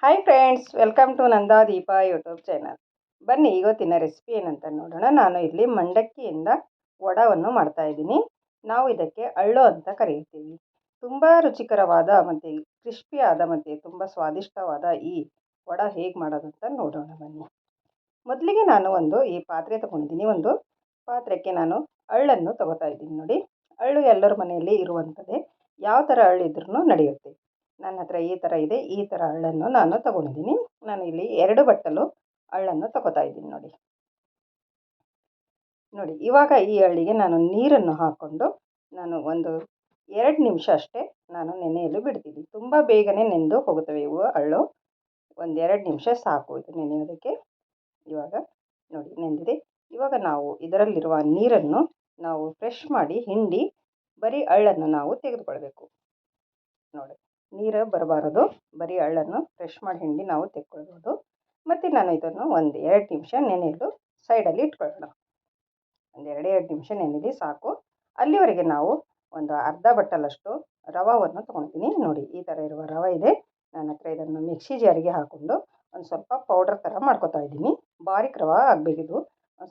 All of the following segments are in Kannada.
Hi friends, welcome to Nanda Deepa YouTube channel. ಬನ್ನಿ ಇವತ್ತಿನ ರೆಸಿಪಿ ಏನಂತ ನೋಡೋಣ. ನಾನು ಇಲ್ಲಿ ಮಂಡಕ್ಕಿಯಿಂದ ವಡವನ್ನು ಮಾಡ್ತಾಯಿದ್ದೀನಿ. ನಾವು ಇದಕ್ಕೆ ಅಳ್ಳು ಅಂತ ಕರೀತೀವಿ. ತುಂಬ ರುಚಿಕರವಾದ ಮತ್ತು ಕ್ರಿಸ್ಪಿಯಾದ ಮತ್ತು ತುಂಬ ಸ್ವಾದಿಷ್ಟವಾದ ಈ ವಡ ಹೇಗೆ ಮಾಡೋದು ಅಂತ ನೋಡೋಣ ಬನ್ನಿ. ಮೊದಲಿಗೆ ನಾನು ಈ ಪಾತ್ರೆ ತೊಗೊಂಡಿದ್ದೀನಿ. ಒಂದು ಪಾತ್ರೆಗೆ ನಾನು ಅಳ್ಳನ್ನು ತೊಗೋತಾ ಇದ್ದೀನಿ. ನೋಡಿ, ಅಳ್ಳು ಎಲ್ಲರ ಮನೆಯಲ್ಲಿ ಇರುವಂಥದ್ದೇ. ಯಾವ ಥರ ಅಳ್ಳಿದ್ರೂ ನಡೆಯುತ್ತೆ. ನನ್ನ ಹತ್ರ ಈ ಥರ ಇದೆ. ಈ ಥರ ಅಳ್ಳನ್ನು ನಾನು ತೊಗೊಂಡಿದ್ದೀನಿ. ನಾನು ಇಲ್ಲಿ 2 ಬಟ್ಟಲು ಅಳ್ಳನ್ನು ತೊಗೋತಾ ಇದ್ದೀನಿ. ನೋಡಿ ಇವಾಗ ಈ ಅಳ್ಳಿಗೆ ನಾನು ನೀರನ್ನು ಹಾಕ್ಕೊಂಡು ನಾನು 2 ನಿಮಿಷ ಅಷ್ಟೇ ನಾನು ನೆನೆಯಲು ಬಿಡ್ತೀನಿ. ತುಂಬ ಬೇಗನೆ ನೆಂದು ಹೋಗುತ್ತವೆ ಇವು ಅಳ್ಳು. 2 ನಿಮಿಷ ಸಾಕು ಇದು ನೆನೆಯೋದಕ್ಕೆ. ಇವಾಗ ನೋಡಿ ನೆಂದಿದೆ. ಇವಾಗ ನಾವು ಇದರಲ್ಲಿರುವ ನೀರನ್ನು ನಾವು ಫ್ರೆಶ್ ಮಾಡಿ ಹಿಂಡಿ ಬರೀ ಅಳ್ಳನ್ನು ನಾವು ತೆಗೆದುಕೊಳ್ಬೇಕು. ನೋಡಿ, ನೀರು ಬರಬಾರದು. ಬರೀ ಅಳ್ಳನ್ನು ಫ್ರೆಶ್ ಮಾಡಿ ಹಿಂಡಿ ನಾವು ತೆಕ್ಕೊಳ್ಬೋದು. ಮತ್ತು ನಾನು ಇದನ್ನು 2 ನಿಮಿಷ ನೆನೆಯಲು ಸೈಡಲ್ಲಿ ಇಟ್ಕೊಳ್ಳೋಣ. 2 ನಿಮಿಷ ನೆನೆಯಲಿ ಸಾಕು. ಅಲ್ಲಿವರೆಗೆ ನಾವು ಅರ್ಧ ಬಟ್ಟಲಷ್ಟು ರವೆಯನ್ನು ತೊಗೊಳ್ತೀನಿ. ನೋಡಿ, ಈ ಥರ ಇರುವ ರವೆ ಇದೆ ನನ್ನ ಹತ್ರ. ಇದನ್ನು ಮಿಕ್ಸಿ ಜಾರಿಗೆ ಹಾಕ್ಕೊಂಡು ಸ್ವಲ್ಪ ಪೌಡ್ರ್ ಥರ ಮಾಡ್ಕೊತಾ ಇದ್ದೀನಿ. ಬಾರೀಕ್ ರವೆ ಆಗಬೇಕಿದು.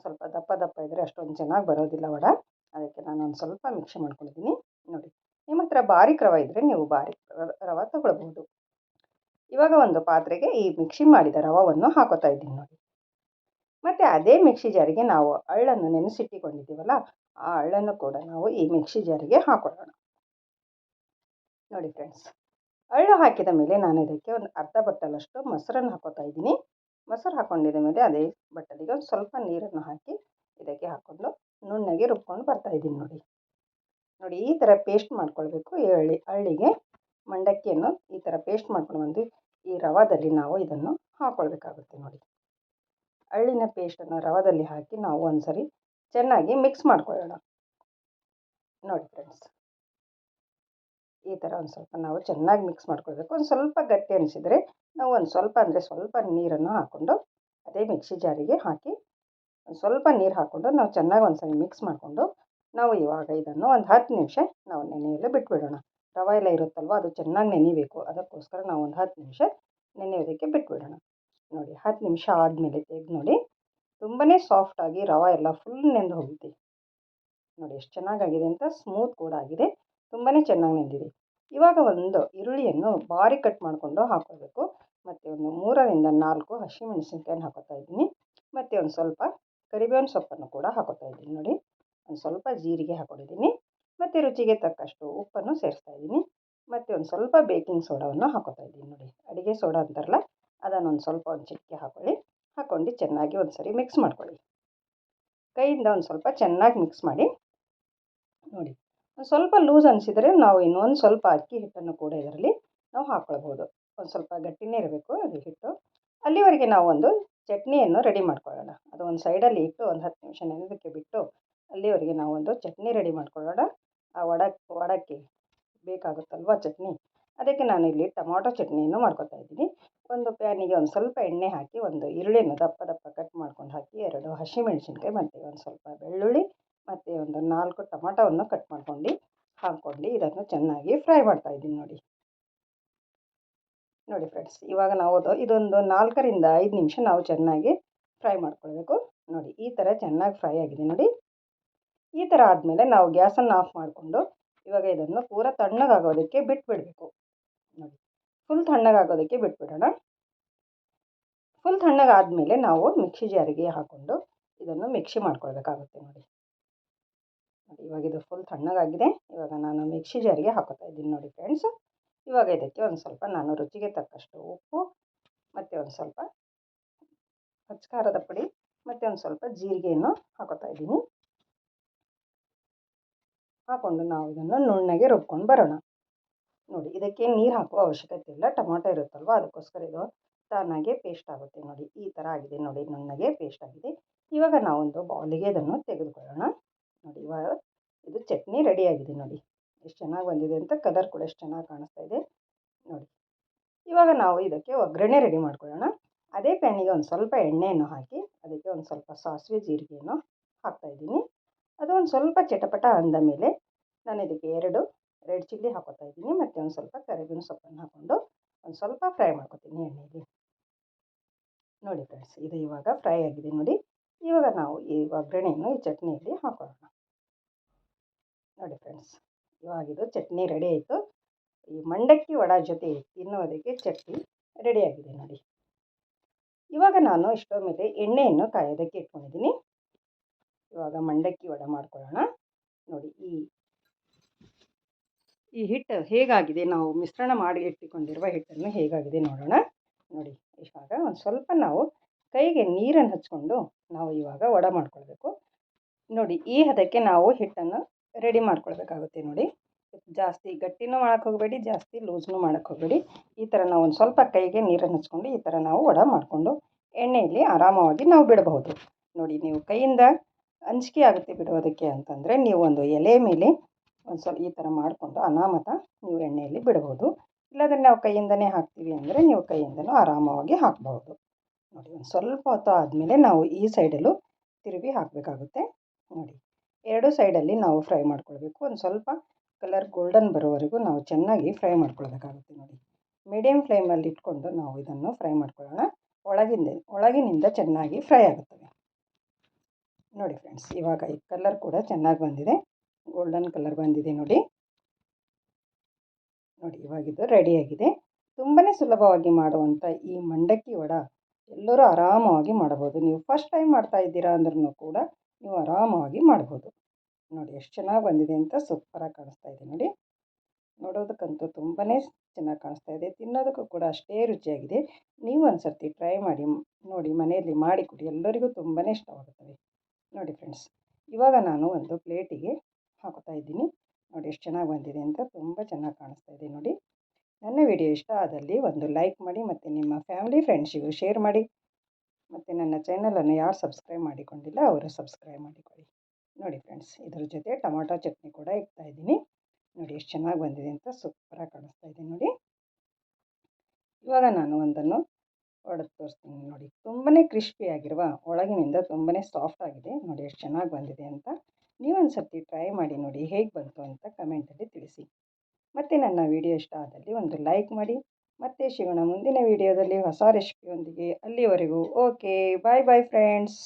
ಸ್ವಲ್ಪ ದಪ್ಪ ದಪ್ಪ ಇದ್ದರೆ ಅಷ್ಟೊಂದು ಚೆನ್ನಾಗಿ ಬರೋದಿಲ್ಲ ವಡ. ಅದಕ್ಕೆ ನಾನು ಸ್ವಲ್ಪ ಮಿಕ್ಸಿ ಮಾಡ್ಕೊಳ್ತೀನಿ. ನೋಡಿ, ನಿಮ್ಮ ಹತ್ರ ಬಾರೀಕ್ ರವೆ ಇದ್ದರೆ ನೀವು ಬಾರೀಕ್ ರವೆ ತೊಗೊಳ್ಬೋದು. ಇವಾಗ ಪಾತ್ರೆಗೆ ಈ ಮಿಕ್ಸಿ ಮಾಡಿದ ರವೆಯನ್ನು ಹಾಕೋತಾ ಇದ್ದೀನಿ. ನೋಡಿ, ಮತ್ತು ಅದೇ ಮಿಕ್ಸಿ ಜಾರಿಗೆ ನಾವು ಅಳ್ಳನ್ನು ನೆನೆಸಿಟ್ಟಿಕೊಂಡಿದ್ದೀವಲ್ಲ, ಆ ಅಳ್ಳನ್ನು ಕೂಡ ನಾವು ಈ ಮಿಕ್ಸಿ ಜಾರಿಗೆ ಹಾಕೊಳ್ಳೋಣ. ನೋಡಿ ಫ್ರೆಂಡ್ಸ್, ಅಳ್ಳು ಹಾಕಿದ ಮೇಲೆ ನಾನು ಇದಕ್ಕೆ ಅರ್ಧ ಬಟ್ಟಲಷ್ಟು ಮೊಸರನ್ನು ಹಾಕೋತಾ ಇದ್ದೀನಿ. ಮೊಸರು ಹಾಕ್ಕೊಂಡಿದ ಮೇಲೆ ಅದೇ ಬಟ್ಟಲಿಗೆ ಸ್ವಲ್ಪ ನೀರನ್ನು ಹಾಕಿ ಇದಕ್ಕೆ ಹಾಕ್ಕೊಂಡು ನುಣ್ಣಗೆ ರುಬ್ಕೊಂಡು ಬರ್ತಾಯಿದ್ದೀನಿ. ನೋಡಿ, ಈ ಥರ ಪೇಸ್ಟ್ ಮಾಡ್ಕೊಳ್ಬೇಕು. ಈ ಅಳ್ಳಿಗೆ ಮಂಡಕ್ಕಿಯನ್ನು ಈ ಥರ ಪೇಸ್ಟ್ ಮಾಡ್ಕೊಂಡು ಈ ರವಾದಲ್ಲಿ ನಾವು ಇದನ್ನು ಹಾಕ್ಕೊಳ್ಬೇಕಾಗುತ್ತೆ. ನೋಡಿ, ಅಳ್ಳಿನ ಪೇಸ್ಟನ್ನು ರವಾದಲ್ಲಿ ಹಾಕಿ ನಾವು ಒಂದ್ಸರಿ ಚೆನ್ನಾಗಿ ಮಿಕ್ಸ್ ಮಾಡ್ಕೊಳ್ಳೋಣ. ನೋಡಿ ಫ್ರೆಂಡ್ಸ್, ಈ ಥರ ಸ್ವಲ್ಪ ನಾವು ಚೆನ್ನಾಗಿ ಮಿಕ್ಸ್ ಮಾಡ್ಕೊಳ್ಬೇಕು. ಸ್ವಲ್ಪ ಗಟ್ಟಿ ಅನಿಸಿದರೆ ನಾವು ಸ್ವಲ್ಪ ನೀರನ್ನು ಹಾಕ್ಕೊಂಡು ಅದೇ ಮಿಕ್ಸಿ ಜಾರಿಗೆ ಹಾಕಿ ಸ್ವಲ್ಪ ನೀರು ಹಾಕ್ಕೊಂಡು ನಾವು ಚೆನ್ನಾಗಿ ಒಂದ್ಸರಿ ಮಿಕ್ಸ್ ಮಾಡಿಕೊಂಡು ನಾವು ಇವಾಗ ಇದನ್ನು 10 ನಿಮಿಷ ನಾವು ನೆನೆಯಲು ಬಿಟ್ಬಿಡೋಣ. ರವೆ ಎಲ್ಲ ಇರುತ್ತಲ್ವ, ಅದು ಚೆನ್ನಾಗಿ ನೆನಿಬೇಕು. ಅದಕ್ಕೋಸ್ಕರ ನಾವು 10 ನಿಮಿಷ ನೆನೆಯೋದಕ್ಕೆ ಬಿಟ್ಬಿಡೋಣ. ನೋಡಿ, 10 ನಿಮಿಷ ಆದಮೇಲೆ ತೆಗೆದು ನೋಡಿ, ತುಂಬಾ ಸಾಫ್ಟಾಗಿ ರವೆ ಎಲ್ಲ ಫುಲ್ ನೆಂದು ಹೋಗುತ್ತೆ. ನೋಡಿ ಎಷ್ಟು ಚೆನ್ನಾಗಾಗಿದೆ ಅಂತ. ಸ್ಮೂತ್ ಕೂಡ ಆಗಿದೆ, ತುಂಬಾ ಚೆನ್ನಾಗಿ ನೆಂದಿದೆ. ಇವಾಗ ಈರುಳ್ಳಿಯನ್ನು ಬಾರಿ ಕಟ್ ಮಾಡಿಕೊಂಡು ಹಾಕ್ಕೊಳ್ಬೇಕು. ಮತ್ತು 3ರಿಂದ 4 ಹಸಿಮೆಣಸಿನ್ಕಾಯನ್ನು ಹಾಕೋತಾ ಇದ್ದೀನಿ. ಮತ್ತು ಸ್ವಲ್ಪ ಕರಿಬೇವಿನ ಸೊಪ್ಪನ್ನು ಕೂಡ ಹಾಕೋತಾ ಇದ್ದೀನಿ. ನೋಡಿ, ಸ್ವಲ್ಪ ಜೀರಿಗೆ ಹಾಕೊಂಡಿದ್ದೀನಿ. ಮತ್ತು ರುಚಿಗೆ ತಕ್ಕಷ್ಟು ಉಪ್ಪನ್ನು ಸೇರಿಸ್ತಾ ಇದ್ದೀನಿ. ಮತ್ತು ಸ್ವಲ್ಪ ಬೇಕಿಂಗ್ ಸೋಡಾವನ್ನು ಹಾಕೋತಾ ಇದ್ದೀನಿ. ನೋಡಿ, ಅಡುಗೆ ಸೋಡಾ ಅಂತಾರಲ್ಲ, ಅದನ್ನು ಸ್ವಲ್ಪ ಚಿಟಿಕೆ ಹಾಕ್ಕೊಂಡು ಚೆನ್ನಾಗಿ ಒಂದ್ಸರಿ ಮಿಕ್ಸ್ ಮಾಡ್ಕೊಳ್ಳಿ. ಕೈಯಿಂದ ಸ್ವಲ್ಪ ಚೆನ್ನಾಗಿ ಮಿಕ್ಸ್ ಮಾಡಿ. ನೋಡಿ, ಸ್ವಲ್ಪ ಲೂಸ್ ಅನಿಸಿದರೆ ನಾವು ಇನ್ನೊಂದು ಸ್ವಲ್ಪ ಅಕ್ಕಿ ಹಿಟ್ಟನ್ನು ಕೂಡ ಇದರಲ್ಲಿ ನಾವು ಹಾಕ್ಕೊಳ್ಬೋದು. ಸ್ವಲ್ಪ ಗಟ್ಟಿನೇ ಇರಬೇಕು ಅದು ಹಿಟ್ಟು. ಅಲ್ಲಿವರೆಗೆ ನಾವು ಚಟ್ನಿಯನ್ನು ರೆಡಿ ಮಾಡ್ಕೊಳ್ಳೋಣ. ಅದು ಸೈಡಲ್ಲಿ ಇಟ್ಟು 10 ನಿಮಿಷ ನೆನೆಯೋದಕ್ಕೆ ಬಿಟ್ಟು ಅಲ್ಲಿವರೆಗೆ ನಾವು ಚಟ್ನಿ ರೆಡಿ ಮಾಡ್ಕೊಳ್ಳೋಣ. ಆ ವಡಕ್ಕೆ ಬೇಕಾಗುತ್ತಲ್ವ ಚಟ್ನಿ, ಅದಕ್ಕೆ ನಾನು ಇಲ್ಲಿ ಟೊಮಾಟೊ ಚಟ್ನಿಯನ್ನು ಮಾಡ್ಕೊತಾ ಇದ್ದೀನಿ. ಪ್ಯಾನಿಗೆ ಸ್ವಲ್ಪ ಎಣ್ಣೆ ಹಾಕಿ ಈರುಳ್ಳಿಯನ್ನು ದಪ್ಪ ದಪ್ಪ ಕಟ್ ಮಾಡ್ಕೊಂಡು ಹಾಕಿ 2 ಹಸಿಮೆಣಸಿನ್ಕಾಯಿ ಮತ್ತು ಸ್ವಲ್ಪ ಬೆಳ್ಳುಳ್ಳಿ ಮತ್ತು 4 ಟೊಮಾಟೊವನ್ನು ಕಟ್ ಮಾಡ್ಕೊಂಡು ಹಾಕ್ಕೊಂಡು ಇದನ್ನು ಚೆನ್ನಾಗಿ ಫ್ರೈ ಮಾಡ್ತಾ ಇದ್ದೀನಿ. ನೋಡಿ ಫ್ರೆಂಡ್ಸ್, ಇವಾಗ ನಾವು ಇದೊಂದು 4ರಿಂದ 5 ನಿಮಿಷ ನಾವು ಚೆನ್ನಾಗಿ ಫ್ರೈ ಮಾಡ್ಕೊಳ್ಬೇಕು. ನೋಡಿ, ಈ ಥರ ಚೆನ್ನಾಗಿ ಫ್ರೈ ಆಗಿದೆ. ನೋಡಿ, ಈ ಥರ ಆದಮೇಲೆ ನಾವು ಗ್ಯಾಸನ್ನು ಆಫ್ ಮಾಡಿಕೊಂಡು ಇವಾಗ ಇದನ್ನು ಪೂರ ತಣ್ಣಗಾಗೋದಕ್ಕೆ ಬಿಟ್ಬಿಡಬೇಕು. ನೋಡಿ, ಫುಲ್ ತಣ್ಣಗಾಗೋದಕ್ಕೆ ಬಿಟ್ಬಿಡೋಣ. ಫುಲ್ ತಣ್ಣಗಾದಮೇಲೆ ನಾವು ಮಿಕ್ಸಿ ಜಾರಿಗೆ ಹಾಕ್ಕೊಂಡು ಇದನ್ನು ಮಿಕ್ಸಿ ಮಾಡ್ಕೊಳ್ಬೇಕಾಗುತ್ತೆ. ನೋಡಿ, ಇವಾಗ ಇದು ಫುಲ್ ತಣ್ಣಗಾಗಿದೆ. ಇವಾಗ ನಾನು ಮಿಕ್ಸಿ ಜಾರಿಗೆ ಹಾಕೋತಾ ಇದ್ದೀನಿ. ನೋಡಿ ಫ್ರೆಂಡ್ಸ್, ಇವಾಗ ಇದಕ್ಕೆ ಸ್ವಲ್ಪ ನಾನು ರುಚಿಗೆ ತಕ್ಕಷ್ಟು ಉಪ್ಪು ಮತ್ತು ಸ್ವಲ್ಪ ಅಚ್ಚಕಾರದ ಪುಡಿ ಮತ್ತು ಸ್ವಲ್ಪ ಜೀರಿಗೆಯನ್ನು ಹಾಕೋತಾ ಇದ್ದೀನಿ. ಹಾಕ್ಕೊಂಡು ನಾವು ಇದನ್ನು ನುಣ್ಣಗೆ ರುಬ್ಕೊಂಡು ಬರೋಣ. ನೋಡಿ, ಇದಕ್ಕೆ ನೀರು ಹಾಕುವ ಅವಶ್ಯಕತೆ ಇಲ್ಲ. ಟೊಮಾಟೊ ಇರುತ್ತಲ್ವ, ಅದಕ್ಕೋಸ್ಕರ ಇದು ತಾನಾಗೆ ಪೇಸ್ಟ್ ಆಗುತ್ತೆ. ನೋಡಿ, ಈ ಥರ ಆಗಿದೆ. ನೋಡಿ, ನುಣ್ಣಗೆ ಪೇಸ್ಟ್ ಆಗಿದೆ. ಇವಾಗ ನಾವು ಬೌಲಿಗೆ ಇದನ್ನು ತೆಗೆದುಕೊಳ್ಳೋಣ. ನೋಡಿ, ಇವಾಗ ಇದು ಚಟ್ನಿ ರೆಡಿಯಾಗಿದೆ. ನೋಡಿ, ಎಷ್ಟು ಚೆನ್ನಾಗಿ ಬಂದಿದೆ ಅಂತ. ಕಲರ್ ಕೂಡ ಎಷ್ಟು ಚೆನ್ನಾಗಿ ಕಾಣಿಸ್ತಾ ಇದೆ. ನೋಡಿ, ಇವಾಗ ನಾವು ಇದಕ್ಕೆ ಒಗ್ಗರಣೆ ರೆಡಿ ಮಾಡ್ಕೊಳ್ಳೋಣ. ಅದೇ ಪ್ಯಾನಿಗೆ ಸ್ವಲ್ಪ ಎಣ್ಣೆಯನ್ನು ಹಾಕಿ ಅದಕ್ಕೆ ಸ್ವಲ್ಪ ಸಾಸಿವೆ ಜೀರಿಗೆಯನ್ನು ಹಾಕ್ತಾಯಿದ್ದೀನಿ. ಅದು ಸ್ವಲ್ಪ ಚಟಪಟ ಅಂದ ಮೇಲೆ ನಾನು ಇದಕ್ಕೆ 2 ರೆಡ್ ಚಿಲ್ಲಿ ಹಾಕೋತಾ ಇದ್ದೀನಿ. ಮತ್ತು ಸ್ವಲ್ಪ ಕರಿಬೇವಿನ ಸೊಪ್ಪನ್ನು ಹಾಕ್ಕೊಂಡು ಒಂದು ಸ್ವಲ್ಪ ಫ್ರೈ ಮಾಡ್ಕೊತೀನಿ ಎಣ್ಣೆಯಲ್ಲಿ. ನೋಡಿ ಫ್ರೆಂಡ್ಸ್, ಇದು ಇವಾಗ ಫ್ರೈ ಆಗಿದೆ ನೋಡಿ. ಇವಾಗ ನಾವು ಈ ಒಗ್ಗರಣೆಯನ್ನು ಈ ಚಟ್ನಿಯಲ್ಲಿ ಹಾಕೊಳ್ಳೋಣ. ನೋಡಿ ಫ್ರೆಂಡ್ಸ್, ಇವಾಗಿದು ಚಟ್ನಿ ರೆಡಿ ಆಯಿತು. ಈ ಮಂಡಕ್ಕಿ ವಡ ಜೊತೆ ತಿನ್ನೋದಕ್ಕೆ ಚಟ್ನಿ ರೆಡಿಯಾಗಿದೆ ನೋಡಿ. ಇವಾಗ ನಾನು ಸ್ಟವ್ ಮೇಲೆ ಎಣ್ಣೆಯನ್ನು ಕಾಯೋದಕ್ಕೆ ಇಟ್ಕೊಂಡಿದ್ದೀನಿ. ಇವಾಗ ಮಂಡಕ್ಕಿ ವಡ ಮಾಡ್ಕೊಳ್ಳೋಣ. ನೋಡಿ ಈ ಹಿಟ್ಟು ಹೇಗಾಗಿದೆ, ನಾವು ಮಿಶ್ರಣ ಮಾಡಿ ಇಟ್ಟುಕೊಂಡಿರುವ ಹಿಟ್ಟನ್ನು ಹೇಗಾಗಿದೆ ನೋಡೋಣ. ನೋಡಿ, ಇವಾಗ ಒಂದು ಸ್ವಲ್ಪ ನಾವು ಕೈಗೆ ನೀರನ್ನು ಹಚ್ಕೊಂಡು ನಾವು ಇವಾಗ ವಡ ಮಾಡ್ಕೊಳ್ಬೇಕು. ನೋಡಿ, ಈ ಹದಕ್ಕೆ ನಾವು ಹಿಟ್ಟನ್ನು ರೆಡಿ ಮಾಡ್ಕೊಳ್ಬೇಕಾಗುತ್ತೆ. ನೋಡಿ, ಜಾಸ್ತಿ ಗಟ್ಟಿನೂ ಮಾಡೋಕ್ಕೆ ಹೋಗಬೇಡಿ, ಜಾಸ್ತಿ ಲೂಸ್ನೂ ಮಾಡೋಕ್ಕೆ ಹೋಗಬೇಡಿ. ಈ ಥರ ನಾವು ಒಂದು ಸ್ವಲ್ಪ ಕೈಗೆ ನೀರನ್ನು ಹಚ್ಕೊಂಡು ಈ ಥರ ನಾವು ವಡ ಮಾಡಿಕೊಂಡು ಎಣ್ಣೆಯಲ್ಲಿ ಆರಾಮವಾಗಿ ನಾವು ಬಿಡಬಹುದು. ನೋಡಿ, ನೀವು ಕೈಯಿಂದ ಅಂಜಿಕೆ ಆಗುತ್ತೆ ಬಿಡೋದಕ್ಕೆ ಅಂತಂದರೆ ನೀವು ಒಂದು ಎಲೆ ಮೇಲೆ ಒಂದು ಸ್ವಲ್ಪ ಈ ಥರ ಮಾಡಿಕೊಂಡು ಅನಾಮತ ನೀವು ಎಣ್ಣೆಯಲ್ಲಿ ಬಿಡ್ಬೋದು. ಇಲ್ಲಾಂದರೆ ನಾವು ಕೈಯಿಂದನೇ ಹಾಕ್ತೀವಿ ಅಂದರೆ ನೀವು ಕೈಯಿಂದನೂ ಆರಾಮವಾಗಿ ಹಾಕ್ಬಹುದು. ನೋಡಿ, ಒಂದು ಸ್ವಲ್ಪ ಹೊತ್ತು ಆದಮೇಲೆ ನಾವು ಈ ಸೈಡಲ್ಲೂ ತಿರುವಿ ಹಾಕಬೇಕಾಗುತ್ತೆ. ನೋಡಿ, ಎರಡು ಸೈಡಲ್ಲಿ ನಾವು ಫ್ರೈ ಮಾಡ್ಕೊಳ್ಬೇಕು. ಒಂದು ಸ್ವಲ್ಪ ಕಲರ್ ಗೋಲ್ಡನ್ ಬರೋವರೆಗೂ ನಾವು ಚೆನ್ನಾಗಿ ಫ್ರೈ ಮಾಡ್ಕೊಳ್ಬೇಕಾಗುತ್ತೆ. ನೋಡಿ, ಮೀಡಿಯಮ್ ಫ್ಲೇಮಲ್ಲಿ ಇಟ್ಕೊಂಡು ನಾವು ಇದನ್ನು ಫ್ರೈ ಮಾಡ್ಕೊಳ್ಳೋಣ. ಒಳಗಿನಿಂದ ಚೆನ್ನಾಗಿ ಫ್ರೈ ಆಗುತ್ತವೆ. ನೋಡಿ ಫ್ರೆಂಡ್ಸ್, ಇವಾಗ ಈ ಕಲರ್ ಕೂಡ ಚೆನ್ನಾಗಿ ಬಂದಿದೆ, ಗೋಲ್ಡನ್ ಕಲರ್ ಬಂದಿದೆ ನೋಡಿ. ನೋಡಿ, ಇವಾಗಿದು ರೆಡಿಯಾಗಿದೆ. ತುಂಬಾ ಸುಲಭವಾಗಿ ಮಾಡುವಂಥ ಈ ಮಂಡಕ್ಕಿ ವಡ ಎಲ್ಲರೂ ಆರಾಮವಾಗಿ ಮಾಡ್ಬೋದು. ನೀವು ಫಸ್ಟ್ ಟೈಮ್ ಮಾಡ್ತಾ ಇದ್ದೀರಾ ಅಂದ್ರೂ ಕೂಡ ನೀವು ಆರಾಮವಾಗಿ ಮಾಡ್ಬೋದು. ನೋಡಿ, ಎಷ್ಟು ಚೆನ್ನಾಗಿ ಬಂದಿದೆ ಅಂತ, ಸೂಪರಾಗಿ ಕಾಣಿಸ್ತಾ ಇದೆ ನೋಡಿ. ನೋಡೋದಕ್ಕಂತೂ ತುಂಬಾ ಚೆನ್ನಾಗಿ ಕಾಣಿಸ್ತಾ ಇದೆ, ತಿನ್ನೋದಕ್ಕೂ ಕೂಡ ಅಷ್ಟೇ ರುಚಿಯಾಗಿದೆ. ನೀವು ಒಂದು ಸರ್ತಿ ಟ್ರೈ ಮಾಡಿ ನೋಡಿ, ಮನೆಯಲ್ಲಿ ಮಾಡಿಕೊಡಿ, ಎಲ್ಲರಿಗೂ ತುಂಬಾ ಇಷ್ಟವಾಗುತ್ತವೆ. ನೋಡಿ ಫ್ರೆಂಡ್ಸ್, ಇವಾಗ ನಾನು ಒಂದು ಪ್ಲೇಟಿಗೆ ಹಾಕ್ತಾ ಇದ್ದೀನಿ. ನೋಡಿ, ಎಷ್ಟು ಚೆನ್ನಾಗಿ ಬಂದಿದೆ ಅಂತ, ತುಂಬ ಚೆನ್ನಾಗಿ ಕಾಣಿಸ್ತಾ ಇದೆ ನೋಡಿ. ನನ್ನ ವಿಡಿಯೋ ಇಷ್ಟ ಆದಲ್ಲಿ ಒಂದು ಲೈಕ್ ಮಾಡಿ ಮತ್ತು ನಿಮ್ಮ ಫ್ಯಾಮಿಲಿ ಫ್ರೆಂಡ್ಸಿಗೂ ಶೇರ್ ಮಾಡಿ. ಮತ್ತು ನನ್ನ ಚಾನಲನ್ನು ಯಾರು ಸಬ್ಸ್ಕ್ರೈಬ್ ಮಾಡಿಕೊಂಡಿಲ್ಲ ಅವರು ಸಬ್ಸ್ಕ್ರೈಬ್ ಮಾಡಿಕೊಳ್ಳಿ. ನೋಡಿ ಫ್ರೆಂಡ್ಸ್, ಇದರ ಜೊತೆ ಟೊಮಾಟೊ ಚಟ್ನಿ ಕೂಡ ಇಡ್ತಾ ಇದ್ದೀನಿ. ನೋಡಿ, ಎಷ್ಟು ಚೆನ್ನಾಗಿ ಬಂದಿದೆ ಅಂತ, ಸೂಪರಾಗಿ ಕಾಣಿಸ್ತಾ ಇದೆ ನೋಡಿ. ಇವಾಗ ನಾನು ಒಂದನ್ನು ಒಡೆದು ತೋರಿಸ್ತೀನಿ ನೋಡಿ. ತುಂಬಾ ಕ್ರಿಸ್ಪಿಯಾಗಿರುವ, ಒಳಗಿನಿಂದ ತುಂಬಾ ಸಾಫ್ಟ್ ಆಗಿದೆ. ನೋಡಿ, ಎಷ್ಟು ಚೆನ್ನಾಗಿ ಬಂದಿದೆ ಅಂತ. ನೀವೊಂದು ಸರ್ತಿ ಟ್ರೈ ಮಾಡಿ ನೋಡಿ, ಹೇಗೆ ಬಂತು ಅಂತ ಕಮೆಂಟಲ್ಲಿ ತಿಳಿಸಿ. ಮತ್ತು ನನ್ನ ವಿಡಿಯೋ ಇಷ್ಟ ಆದಲ್ಲಿ ಒಂದು ಲೈಕ್ ಮಾಡಿ. ಮತ್ತೆ ಸಿಗೋಣ ಮುಂದಿನ ವಿಡಿಯೋದಲ್ಲಿ ಹೊಸ ರೆಸಿಪಿಯೊಂದಿಗೆ. ಅಲ್ಲಿವರೆಗೂ ಓಕೆ, ಬಾಯ್ ಬಾಯ್ ಫ್ರೆಂಡ್ಸ್.